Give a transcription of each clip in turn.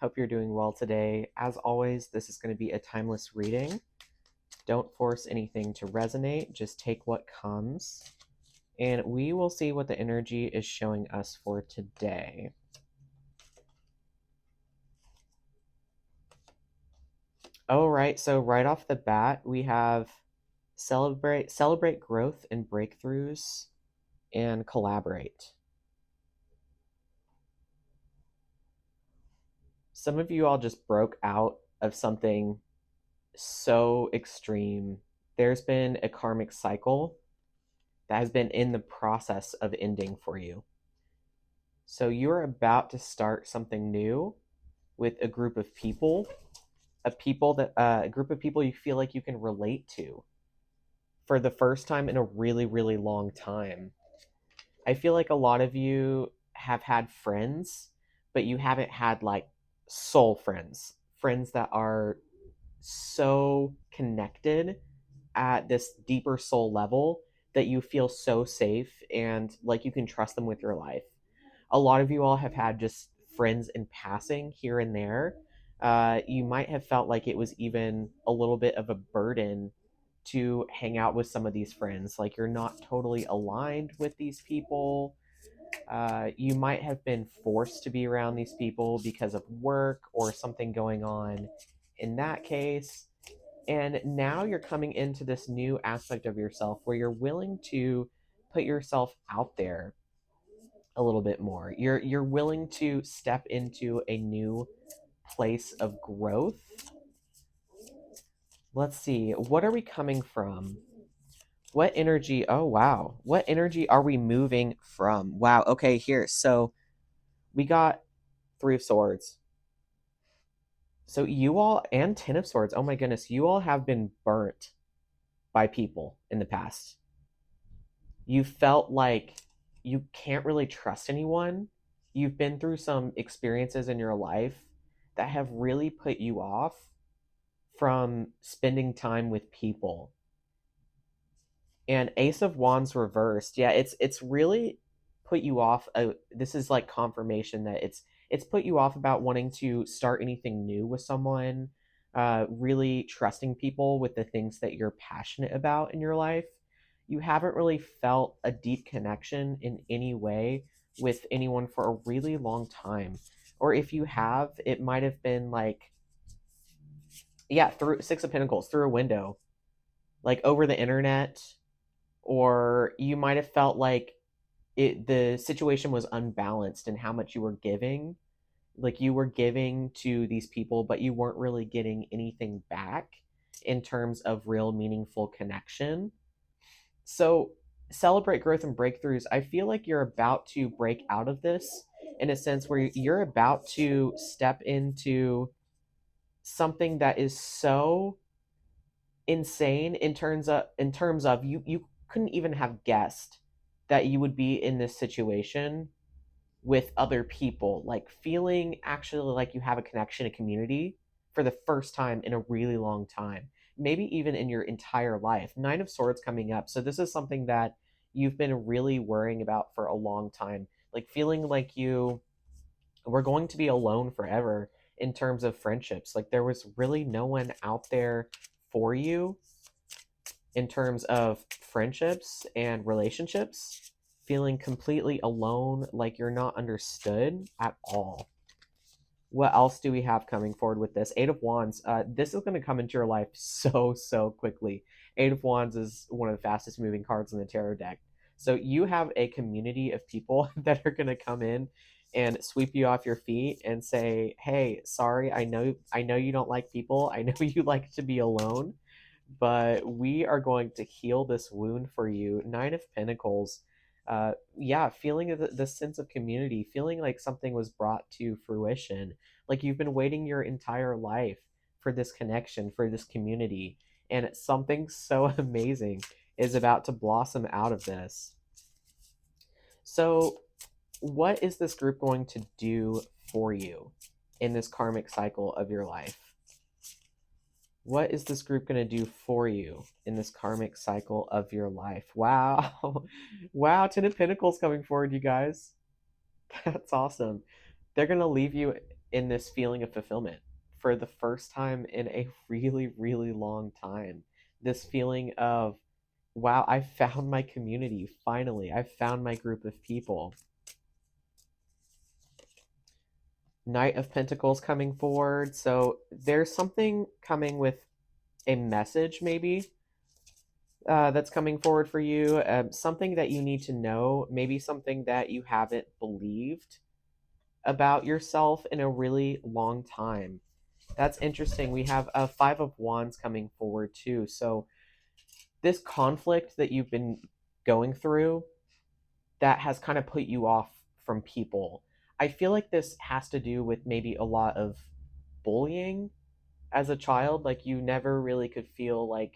Hope you're doing well today. As always, this is going to be a timeless reading. Don't force anything to resonate, just take what comes. And we will see what the energy is showing us for today. All right, so right off the bat, we have celebrate growth and breakthroughs and collaborate. Some of you all just broke out of something so extreme. There's been a karmic cycle that has been in the process of ending for you. So you're about to start something new with a group of people, a group of people you feel like you can relate to for the first time in a really, really long time. I feel like a lot of you have had friends, but you haven't had like soul friends, friends that are so connected at this deeper soul level that you feel so safe and like you can trust them with your life. A lot of you all have had just friends in passing here and there. You might have felt like it was even a little bit of a burden to hang out with some of these friends. Like you're not totally aligned with these people. You might have been forced to be around these people because of work or something going on in that case. And now you're coming into this new aspect of yourself where you're willing to put yourself out there a little bit more. You're willing to step into a new place of growth. Let's see. What are we coming from? What energy? Oh wow. What energy are we moving from? Wow. Okay, here. So we got 3 of swords. So you all and 10 of swords. Oh my goodness, you all have been burnt by people in the past. You felt like you can't really trust anyone. You've been through some experiences in your life that have really put you off from spending time with people. And Ace of Wands reversed. Yeah, it's really put you off. This is like confirmation that it's put you off about wanting to start anything new with someone, really trusting people with the things that you're passionate about in your life. You haven't really felt a deep connection in any way with anyone for a really long time. Or if you have, it might have been like, yeah, through 6 of Pentacles, through a window, like over the internet, or you might have felt like the situation was unbalanced in how much you were giving, like you were giving to these people but you weren't really getting anything back in terms of real meaningful connection. So celebrate growth and breakthroughs. I feel like you're about to break out of this in a sense where you're about to step into something that is so insane in terms of you couldn't even have guessed that you would be in this situation with other people, like feeling actually like you have a connection, a community for the first time in a really long time, maybe even in your entire life. 9 of Swords coming up. So this is something that you've been really worrying about for a long time, like feeling like you were going to be alone forever in terms of friendships. Like there was really no one out there for you in terms of friendships and relationships, feeling completely alone, like you're not understood at all. What else do we have coming forward with this? 8 of Wands. This is going to come into your life so quickly. 8 of Wands is one of the fastest moving cards in the tarot deck. So you have a community of people that are going to come in and sweep you off your feet and say, "Hey, sorry, I know you don't like people. I know you like to be alone, but we are going to heal this wound for you." 9 of Pentacles. Yeah, feeling the sense of community, feeling like something was brought to fruition, like you've been waiting your entire life for this connection, for this community, and something so amazing is about to blossom out of this. So, what is this group going to do for you in this karmic cycle of your life? What is this group going to do for you in this karmic cycle of your life? Wow. Wow, 10 of Pentacles coming forward, you guys. That's awesome. They're going to leave you in this feeling of fulfillment for the first time in a really, really long time. This feeling of, wow, I found my community finally. I found my group of people. Knight of Pentacles coming forward. So there's something coming with a message, maybe, that's coming forward for you. Something that you need to know, maybe something that you haven't believed about yourself in a really long time. That's interesting. We have a Five of Wands coming forward too. So this conflict that you've been going through that has kind of put you off from people. I feel like this has to do with maybe a lot of bullying as a child. Like you never really could feel like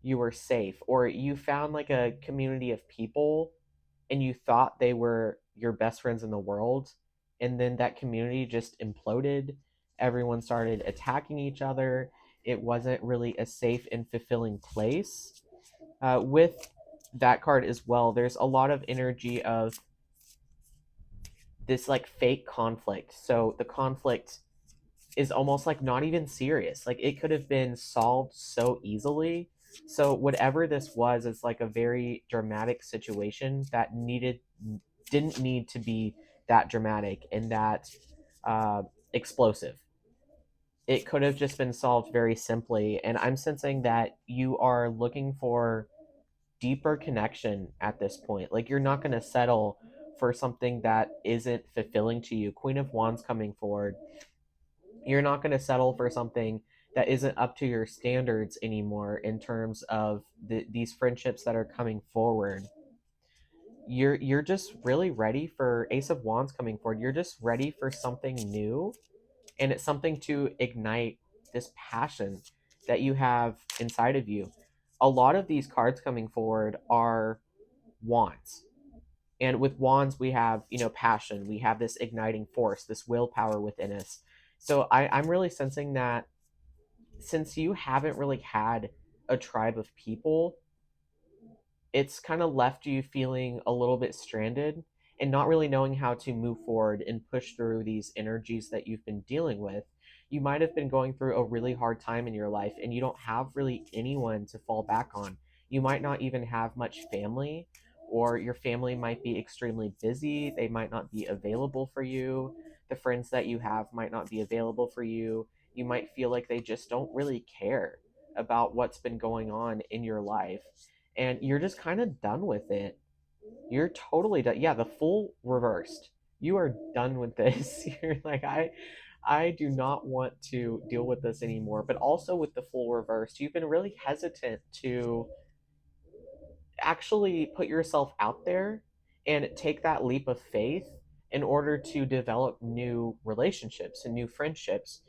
you were safe, or you found like a community of people and you thought they were your best friends in the world, and then that community just imploded. Everyone started attacking each other. It wasn't really a safe and fulfilling place. With that card as well, there's a lot of energy of this like fake conflict. So the conflict is almost like not even serious. Like it could have been solved so easily. So whatever this was, it's like a very dramatic situation that didn't need to be that dramatic and that explosive. It could have just been solved very simply. And I'm sensing that you are looking for deeper connection at this point. Like you're not going to settle for something that isn't fulfilling to you. Queen of Wands coming forward. You're not going to settle for something that isn't up to your standards anymore in terms of these friendships that are coming forward. You're just really ready for Ace of Wands coming forward. You're just ready for something new, and it's something to ignite this passion that you have inside of you. A lot of these cards coming forward are wands. And with wands, we have, passion. We have this igniting force, this willpower within us. So I'm really sensing that since you haven't really had a tribe of people, it's kind of left you feeling a little bit stranded and not really knowing how to move forward and push through these energies that you've been dealing with. You might have been going through a really hard time in your life and you don't have really anyone to fall back on. You might not even have much family, or your family might be extremely busy. They might not be available for you. The friends that you have might not be available for you. You might feel like they just don't really care about what's been going on in your life, and you're just kind of done with it. You're totally done. Yeah, the full reversed. You are done with this. You're like, I do not want to deal with this anymore. But also with the full reversed, you've been really hesitant to actually put yourself out there and take that leap of faith in order to develop new relationships and new friendships.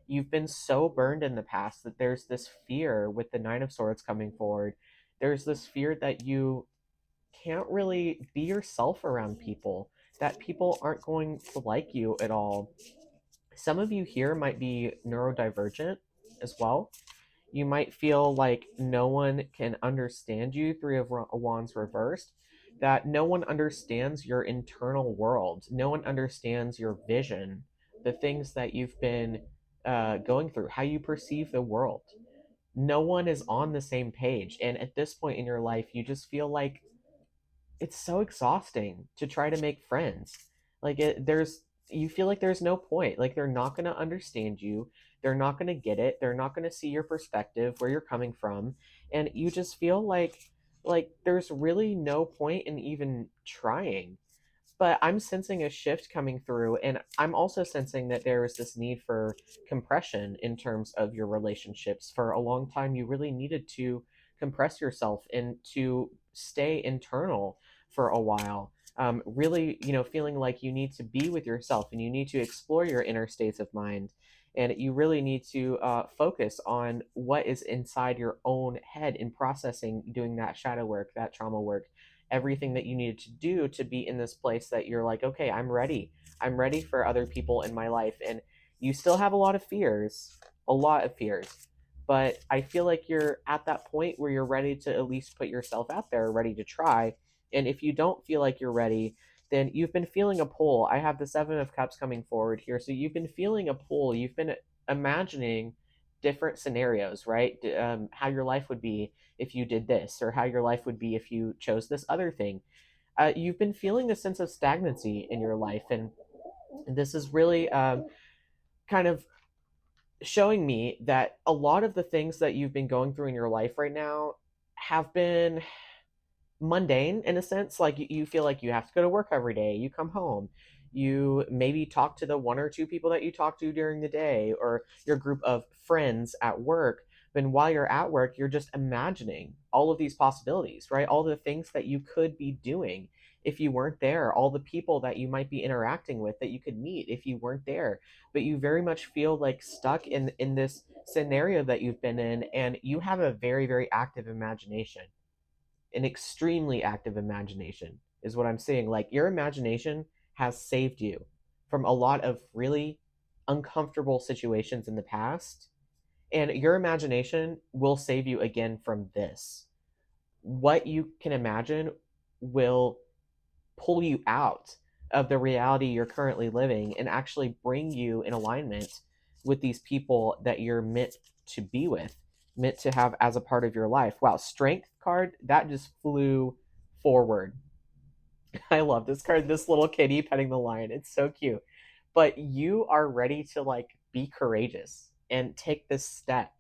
You've been so burned in the past that there's this fear with the Nine of Swords coming forward. There's this fear that you can't really be yourself around people, that people aren't going to like you at all. Some of you here might be neurodivergent as well. You might feel like no one can understand you, Three of Wands reversed, that no one understands your internal world. No one understands your vision, the things that you've been going through, how you perceive the world. No one is on the same page. And at this point in your life, you just feel like it's so exhausting to try to make friends. Like you feel like there's no point. Like they're not going to understand you. They're not going to get it. They're not going to see your perspective, where you're coming from, and you just feel like there's really no point in even trying. But I'm sensing a shift coming through, and I'm also sensing that there is this need for compression in terms of your relationships. For a long time, you really needed to compress yourself and to stay internal for a while. Really, feeling like you need to be with yourself and you need to explore your inner states of mind. And you really need to focus on what is inside your own head in processing, doing that shadow work, that trauma work, everything that you needed to do to be in this place that you're like, okay, I'm ready. I'm ready for other people in my life. And you still have a lot of fears, a lot of fears. But I feel like you're at that point where you're ready to at least put yourself out there, ready to try. And if you don't feel like you're ready, then you've been feeling a pull. I have the Seven of Cups coming forward here. So you've been feeling a pull. You've been imagining different scenarios, right? How your life would be if you did this, or how your life would be if you chose this other thing. You've been feeling a sense of stagnancy in your life. And this is really kind of showing me that a lot of the things that you've been going through in your life right now have been mundane in a sense. Like you feel like you have to go to work every day, you come home, you maybe talk to the one or two people that you talk to during the day, or your group of friends at work. Then while you're at work, you're just imagining all of these possibilities, right? All the things that you could be doing if you weren't there, all the people that you might be interacting with that you could meet if you weren't there. But you very much feel like stuck in this scenario that you've been in, and you have a very, very active imagination, an extremely active imagination is what I'm saying. Like your imagination has saved you from a lot of really uncomfortable situations in the past, and your imagination will save you again from this. What you can imagine will pull you out of the reality you're currently living and actually bring you in alignment with these people that you're meant to be with, meant to have as a part of your life. Wow, strength card, that just flew forward. I love this card, this little kitty petting the lion. It's so cute. But you are ready to like be courageous and take this step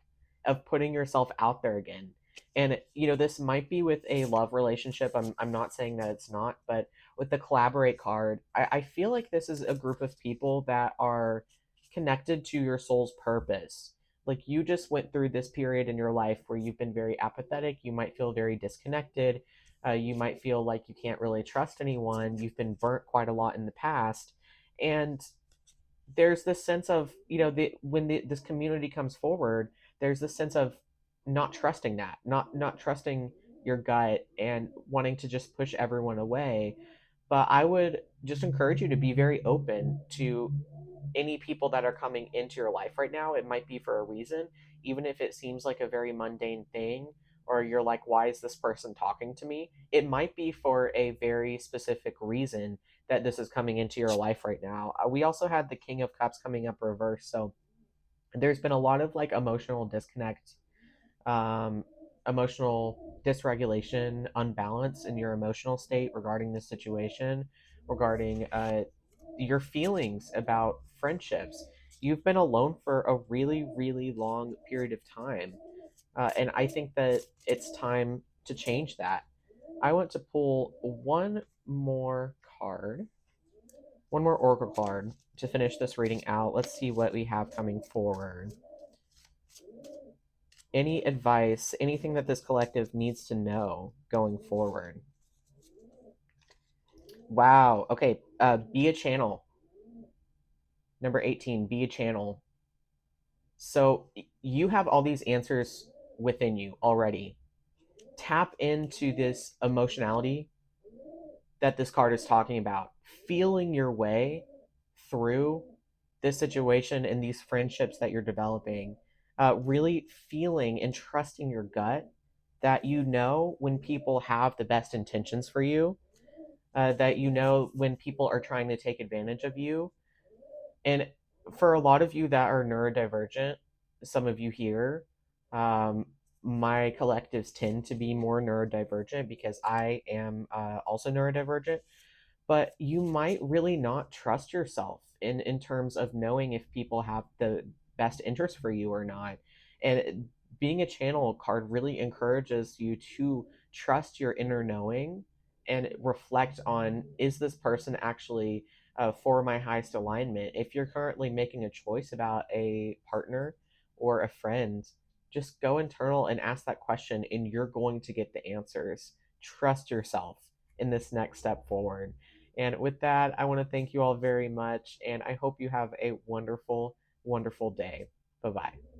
of putting yourself out there again. And this might be with a love relationship. I'm not saying that it's not, but with the collaborate card, I feel like this is a group of people that are connected to your soul's purpose. Like you just went through this period in your life where you've been very apathetic, you might feel very disconnected, you might feel like you can't really trust anyone. You've been burnt quite a lot in the past, and there's this sense of this community comes forward. There's this sense of not trusting that, not trusting your gut, and wanting to just push everyone away. But I would just encourage you to be very open to any people that are coming into your life right now. It might be for a reason, even if it seems like a very mundane thing, or you're like, why is this person talking to me? It might be for a very specific reason that this is coming into your life right now. We also had the King of Cups coming up reverse. So there's been a lot of like emotional disconnect, um, emotional dysregulation, unbalance in your emotional state regarding this situation, regarding your feelings about friendships. You've been alone for a really, really long period of time. And I think that it's time to change that. I want to pull one more oracle card to finish this reading out. Let's see what we have coming forward. Any advice, anything that this collective needs to know going forward? Wow. Okay. Be a channel. Number 18, be a channel. So you have all these answers within you already. Tap into this emotionality that this card is talking about, feeling your way through this situation and these friendships that you're developing, really feeling and trusting your gut that when people have the best intentions for you, that when people are trying to take advantage of you. And for a lot of you that are neurodivergent, some of you here, um, my collectives tend to be more neurodivergent because I am also neurodivergent. But you might really not trust yourself in terms of knowing if people have the best interest for you or not. And being a channel card really encourages you to trust your inner knowing and reflect on, is this person actually for my highest alignment? If you're currently making a choice about a partner or a friend, just go internal and ask that question, and you're going to get the answers. Trust yourself in this next step forward. And with that, I want to thank you all very much, and I hope you have a wonderful, wonderful day. Bye bye.